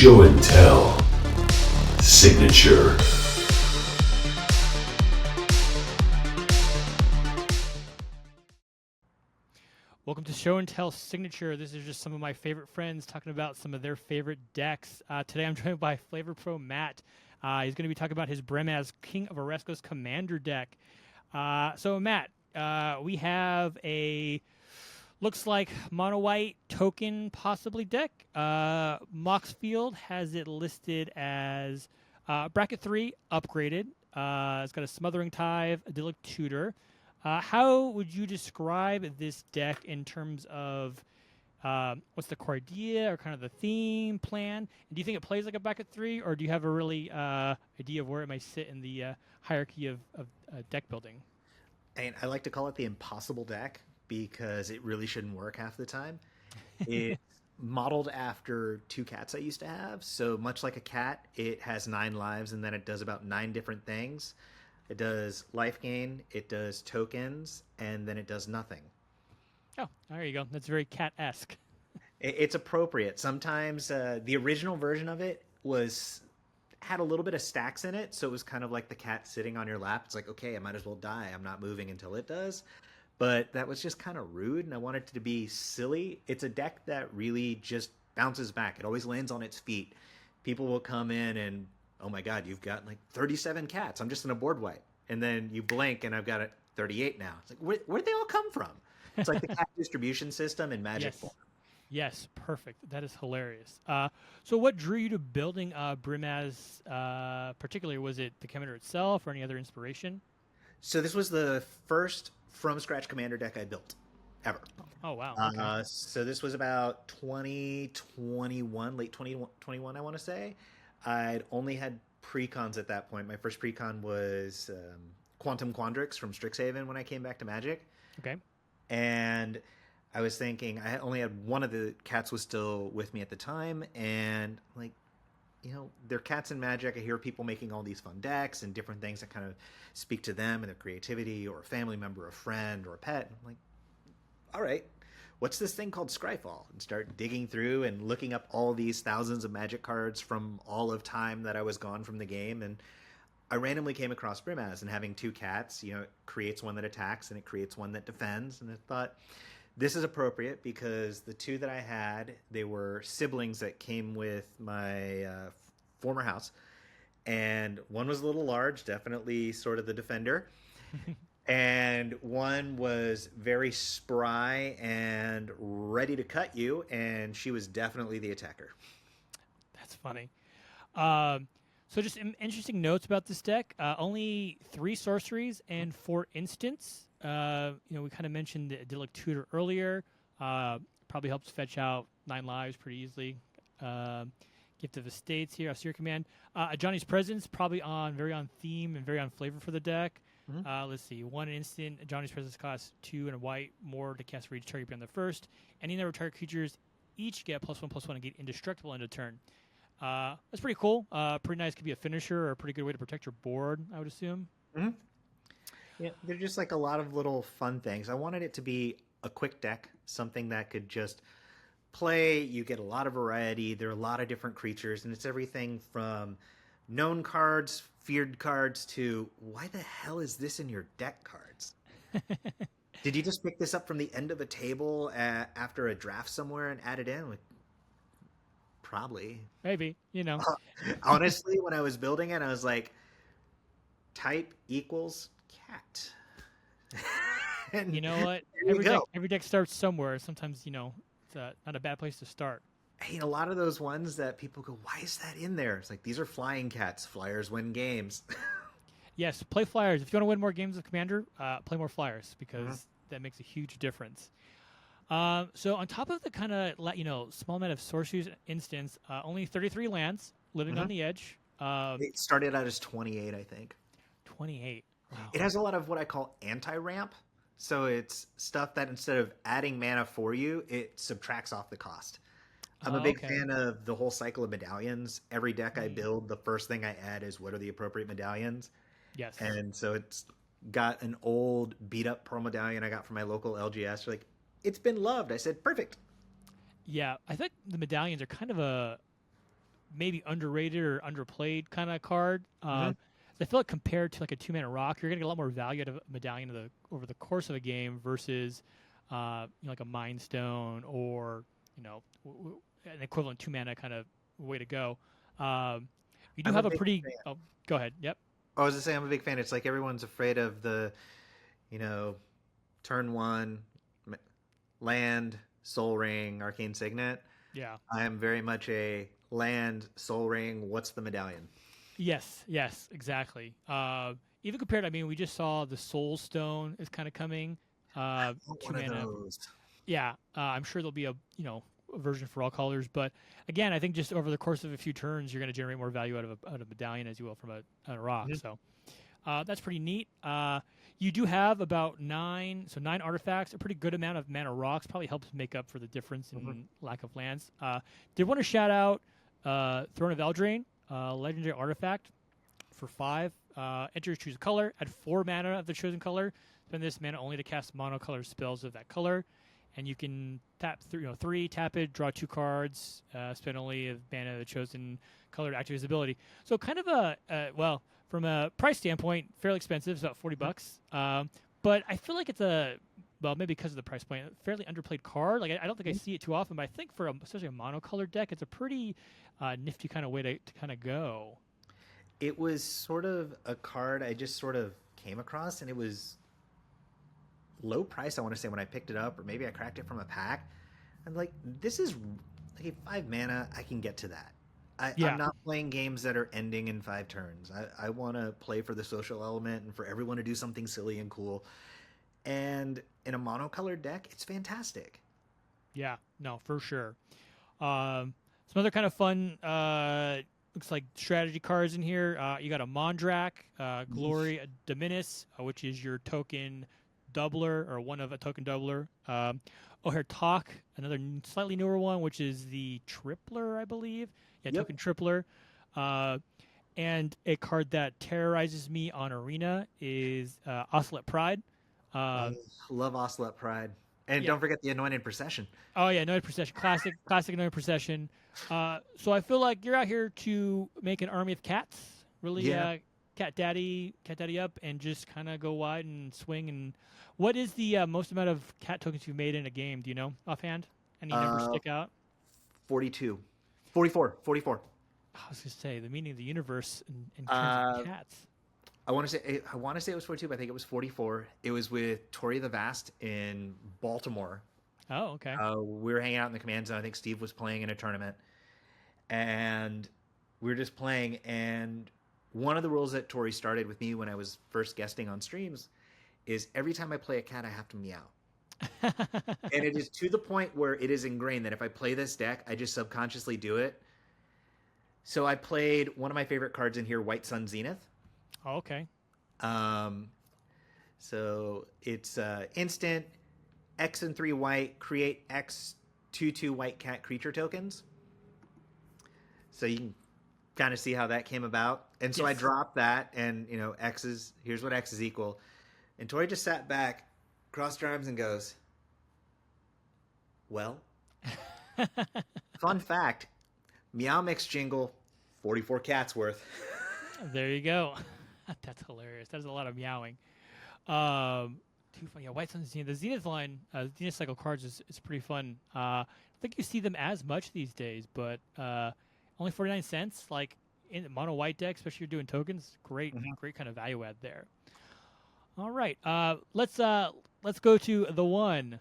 Show and Tell Signature. Welcome to Show and Tell Signature. This is just some of my favorite friends talking about some of their favorite decks. Today I'm joined by FlavorPro Matt. He's going to be talking about his Brimaz King of Oreskos Commander deck. So Matt, we have a looks like mono white token possibly deck. Moxfield has it listed as bracket 3 upgraded. It's got a Smothering Tithe, Idyllic Tutor. How would you describe this deck in terms of what's the core idea or kind of the theme plan? And do you think it plays like a bracket 3, or do you have a really idea of where it might sit in the hierarchy of deck building? And I like to call it the impossible deck because it really shouldn't work half the time. It's modeled after two cats I used to have. So much like a cat, it has 9 lives and then it does about 9 different things. It does life gain, it does tokens, and then it does nothing. Oh, there you go. That's very cat-esque. It's appropriate. Sometimes the original version of it had a little bit of stacks in it, so it was kind of like the cat sitting on your lap. It's like, okay, I might as well die. I'm not moving until it does. But that was just kind of rude, and I wanted it to be silly. It's a deck that really just bounces back. It always lands on its feet. People will come in and, oh my God, you've got like 37 cats. I'm just in a board wipe. And then you blink and I've got 38 now. It's like, where'd they all come from? It's like the cat distribution system in Magic Yes. form. Yes, perfect. That is hilarious. So what drew you to building Brimaz particularly? Was it the commander itself or any other inspiration? So this was the first from scratch commander deck I built ever. Oh, wow. Okay. So this was about 2021, late 2021, I want to say. I'd only had precons at that point. My first precon was Quantum Quandrix from Strixhaven when I came back to Magic. Okay. And I was thinking, I only had one of the cats was still with me at the time. And like, they're cats in Magic. I hear people making all these fun decks and different things that kind of speak to them and their creativity, or a family member, a friend, or a pet. I'm like, all right, what's this thing called Scryfall? And start digging through and looking up all these thousands of Magic cards from all of time that I was gone from the game. And I randomly came across Brimaz, and having 2 cats, it creates one that attacks and it creates one that defends. And I thought, this is appropriate because the 2 that I had, they were siblings that came with my former house. And one was a little large, definitely sort of the defender. And one was very spry and ready to cut you, and she was definitely the attacker. That's funny. So just interesting notes about this deck. Only 3 sorceries and 4 instants. We kind of mentioned the Idyllic Tutor earlier. Probably helps fetch out 9 lives pretty easily. Gift of Estates here, Austere Command. Johnny's Presence, probably very on theme and very on flavor for the deck. Mm-hmm. Let's see. 1 instant. Johnny's Presence costs 2 and a white more to cast for each target beyond the first. Any number of target creatures each get +1/+1 and get indestructible end of turn. That's pretty cool. Pretty nice. Could be a finisher or a pretty good way to protect your board, I would assume. Mm-hmm. Yeah, they're just like a lot of little fun things. I wanted it to be a quick deck, something that could just play. You get a lot of variety. There are a lot of different creatures, and it's everything from known cards, feared cards, to why the hell is this in your deck cards? Did you just pick this up from the end of a table after a draft somewhere and add it in? Like, probably. Maybe, Honestly, when I was building it, I was like, type equals cat. And you know what? Every deck starts somewhere. Sometimes, it's not a bad place to start. A lot of those ones that people go, why is that in there? It's like, these are flying cats. Flyers win games. Yes, play Flyers. If you want to win more games of Commander, play more Flyers because that makes a huge difference. So on top of the kind of small amount of sorceries instance, only 33 lands living on the edge. It started out as 28, I think. 28. Wow. It has a lot of what I call anti-ramp. So it's stuff that instead of adding mana for you, it subtracts off the cost. I'm a big fan of the whole cycle of medallions. Every deck I build, the first thing I add is what are the appropriate medallions. Yes. And so it's got an old beat-up Pearl medallion I got from my local LGS. Like, it's been loved. I said, perfect. Yeah, I think the medallions are kind of a maybe underrated or underplayed kind of card. Mhm. I feel like compared to like a 2-mana rock, you're gonna get a lot more value out of a medallion over the course of a game versus like a Mind Stone or an equivalent 2-mana kind of way to go. Um, you do I'm a have a big pretty. fan. Oh, go ahead. Yep. I was just saying I'm a big fan. It's like everyone's afraid of the, you know, turn one, land, Soul Ring, Arcane Signet. Yeah. I am very much a land, Soul Ring. What's the medallion? Yes. Yes. Exactly. Even compared, I mean, we just saw the Soul Stone is kind of coming. Want Two one of mana. those. Yeah. I'm sure there'll be a version for all colors, but again, I think just over the course of a few turns, you're going to generate more value out of a medallion as you will from a rock. Mhm. So that's pretty neat. You do have about nine artifacts, a pretty good amount of mana rocks. Probably helps make up for the difference Mhm. in lack of lands. Did want to shout out Throne of Eldraine, legendary artifact for 5. Enter, choose a color, add 4 mana of the chosen color. Spend this mana only to cast monocolor spells of that color. And you can tap 3, tap it, draw 2 cards, spend only a mana of the chosen color to activate his ability. So kind of from a price standpoint, fairly expensive. It's about $40. But I feel like it's maybe because of the price point, a fairly underplayed card. Like I don't think I see it too often, but I think for especially a monocolored deck, it's a pretty nifty kind of way to kind of go. It was sort of a card I just sort of came across, and it was low price. I want to say when I picked it up, or maybe I cracked it from a pack. I'm like, this is like 5 mana. I can get to that. I'm Yeah. not playing games that are ending in 5 turns. I want to play for the social element and for everyone to do something silly and cool. And in a monocolored deck, it's fantastic. Yeah, no, for sure. Some other kind of fun, looks like strategy cards in here. You got a Mondrak, Glory Dominus, which is your token doubler or one of a token doubler. O'Hare Talk, another slightly newer one, which is the Tripler, I believe. Yeah, Yep. token Tripler. Uh, and a card that terrorizes me on Arena is Oscillate Pride. Oh, Um, love Ocelot Pride. And yeah, don't forget the Anointed Procession. Oh yeah, Annoyed Procession, classic Annoyed Procession. So I feel like you're out here to make an army of cats, really Yeah. cat daddy up, and just kind of go wide and swing. And what is the most amount of cat tokens you've made in a game? Do you know offhand? Any numbers Uh, stick out? 42. 44. 44. I was gonna say the meaning of the universe in terms of Uh, cats. I want to say it was 42, but I think it was 44. It was with Tori the Vast in Baltimore. Oh, okay. We were hanging out in the command zone. I think Steve was playing in a tournament, and we were just playing. And one of the rules that Tori started with me when I was first guesting on streams is every time I play a cat, I have to meow. And it is to the point where it is ingrained that if I play this deck, I just subconsciously do it. So I played one of my favorite cards in here, White Sun Zenith. Oh, okay. Um, so it's instant X and 3 white, create X 2/2 white cat creature tokens. So you can kind of see how that came about. And so I Yes. dropped that, and here's what X is equal. And Tori just sat back, crossed her arms, and goes, "Well, fun fact, Meow Mix jingle, 44 cats worth." There you go. That's hilarious. That's a lot of meowing. Too funny. Yeah, White Sun Zenith. The Zenith line, Zenith cycle cards is pretty fun. I don't think you see them as much these days, but only 49 cents. Like in mono white deck, especially if you're doing tokens. Great, Mhm. great kind of value add there. All right. Let's go to the one.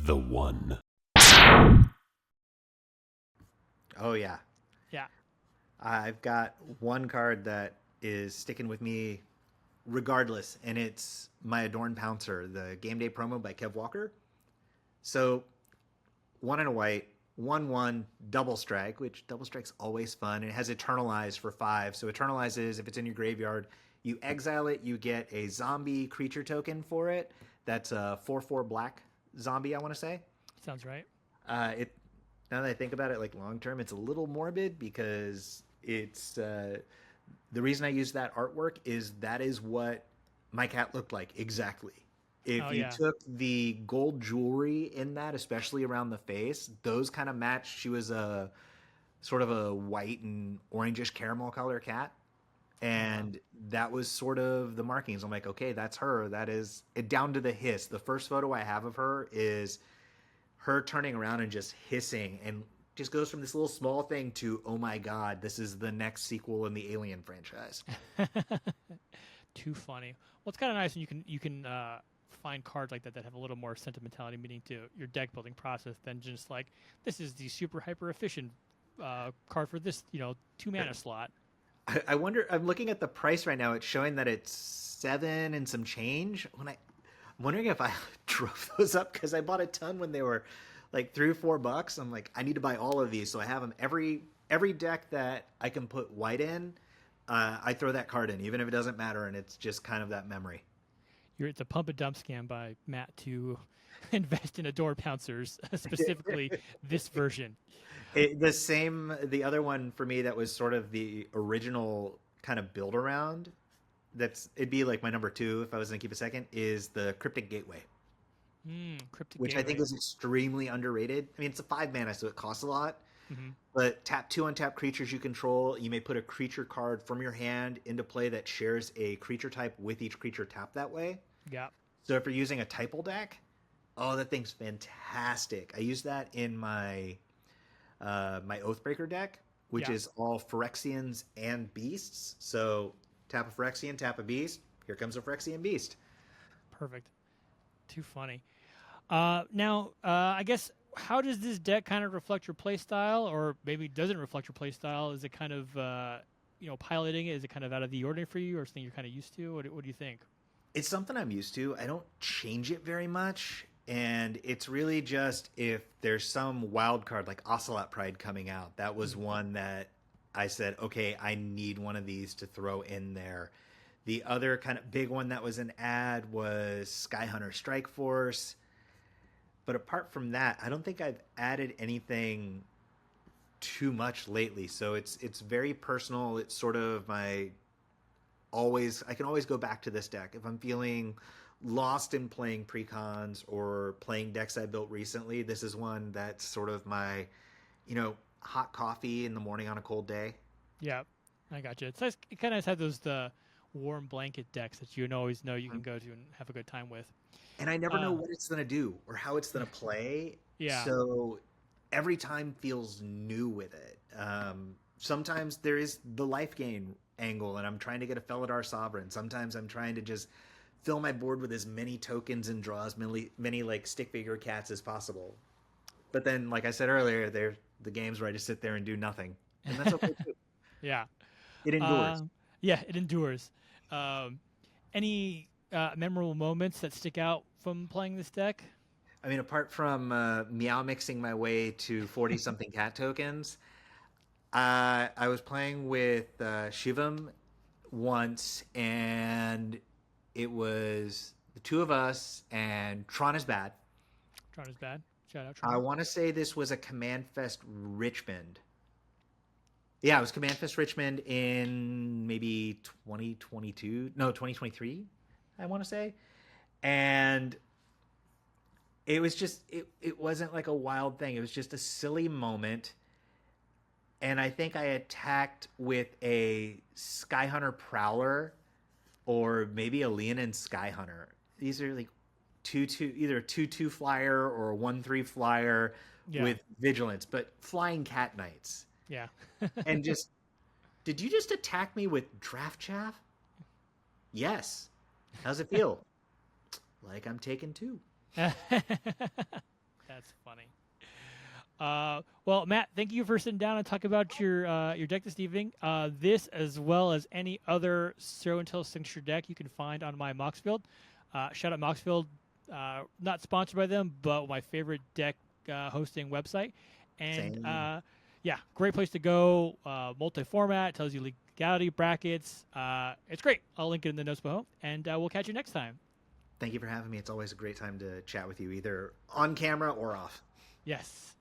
The one. Oh, yeah. Yeah. I've got one card that is sticking with me regardless, and it's my Adorn Pouncer, the game day promo by Kev Walker. So, 1 and a white, 1/1, double strike, which double strike's always fun. And it has Eternalize for 5. So, Eternalize is if it's in your graveyard, you exile it, you get a zombie creature token for it. That's a 4/4 black zombie, I want to say. Sounds right. It Now that I think about it, like long term, it's a little morbid because it's the reason I use that artwork is that is what my cat looked like exactly. If Oh you yeah. took the gold jewelry in that, especially around the face, those kind of matched. She was a sort of a white and orangish caramel color cat. Oh wow. And that was sort of the markings. I'm like, okay, that's her. That is it down to the hiss. The first photo I have of her is her turning around and just hissing and just goes from this little small thing to, oh my God, this is the next sequel in the Alien franchise. Too funny. Well, it's kind of nice when you can find cards like that that have a little more sentimentality, meaning to your deck building process than just like this is the super hyper efficient card for this 2 mana slot. I wonder, I'm looking at the price right now. It's showing that it's 7 and some change. I'm wondering if I drove those up because I bought a ton when they were like $3 or $4. I'm like, I need to buy all of these. So I have them every deck that I can put white in. I throw that card in, even if it doesn't matter, and it's just kind of that memory. It's a pump and dump scam by Matt to invest in Adore Pouncers, specifically this version. The other one for me that was sort of the original kind of build around. It'd be like my number 2 if I was gonna keep a second. Is the Cryptic Gateway, Cryptic which I think Gateway. is extremely underrated. I mean, it's a 5 mana, so it costs a lot. Hmm. But tap 2 untap creatures you control. You may put a creature card from your hand into play that shares a creature type with each creature tapped that way. Yeah. So if you're using a typal deck, oh, that thing's fantastic. I use that in my my Oathbreaker deck, which Yeah. is all Phyrexians and Beasts. So tap a Phyrexian, tap a Beast. Here comes a Phyrexian Beast. Perfect. Too funny. Now, I guess, how does this deck kind of reflect your play style, or maybe doesn't reflect your play style? Is it kind of, piloting it? Is it kind of out of the ordinary for you, or something you're kind of used to? What do you think? It's something I'm used to. I don't change it very much. And it's really just if there's some wild card like Ocelot Pride coming out. That was Mhm. one that I said, okay, I need one of these to throw in there. The other kind of big one that was an ad was Skyhunter Strike Force. But apart from that, I don't think I've added anything too much lately. So it's very personal. It's sort of my always I can always go back to this deck if I'm feeling lost in playing precons or playing decks I built recently. This is one that's sort of my, hot coffee in the morning on a cold day. Yeah, I got you. It's nice. It kind of has those the warm blanket decks that you always know you can Mhm. go to and have a good time with. And I never know Uh, what it's going to do or how it's going to play. yeah, So every time feels new with it. Sometimes there is the life gain angle, and I'm trying to get a Felidar Sovereign. Sometimes I'm trying to just fill my board with as many tokens and draw as many like stick figure cats as possible. But then, like I said earlier, they're the games where I just sit there and do nothing, and that's okay too. yeah, It endures. yeah. It endures. Um, any memorable moments that stick out from playing this deck? I mean, apart from meow mixing my way to 40 something cat tokens, I was playing with Shivam once, and it was the two of us, and Tron is bad. Tron is bad. Shout out I Tron. want to say this was a Command Fest Richmond. Yeah, it was Command Fest Richmond in maybe 2022. No, 2023, I want to say. And it wasn't like a wild thing. It was just a silly moment. And I think I attacked with a Skyhunter Prowler or maybe a Leonin Skyhunter. These are like either a 2/2 flyer or a 1/3 flyer Yeah, with vigilance, but flying cat knights. yeah. And just, did you just attack me with draft chaff? Yes. How's it feel? Like I'm taken two. That's funny. Well, Matt, thank you for sitting down and talking about your deck this evening. This, as well as any other Show and Tell signature deck, you can find on my Moxfield. Shout out Moxfield, not sponsored by them, but my favorite deck hosting website. And Same. yeah, great place to go. Multi-format, tells you legality brackets. It's great. I'll link it in the notes below, and we'll catch you next time. Thank you for having me. It's always a great time to chat with you, either on camera or off. Yes.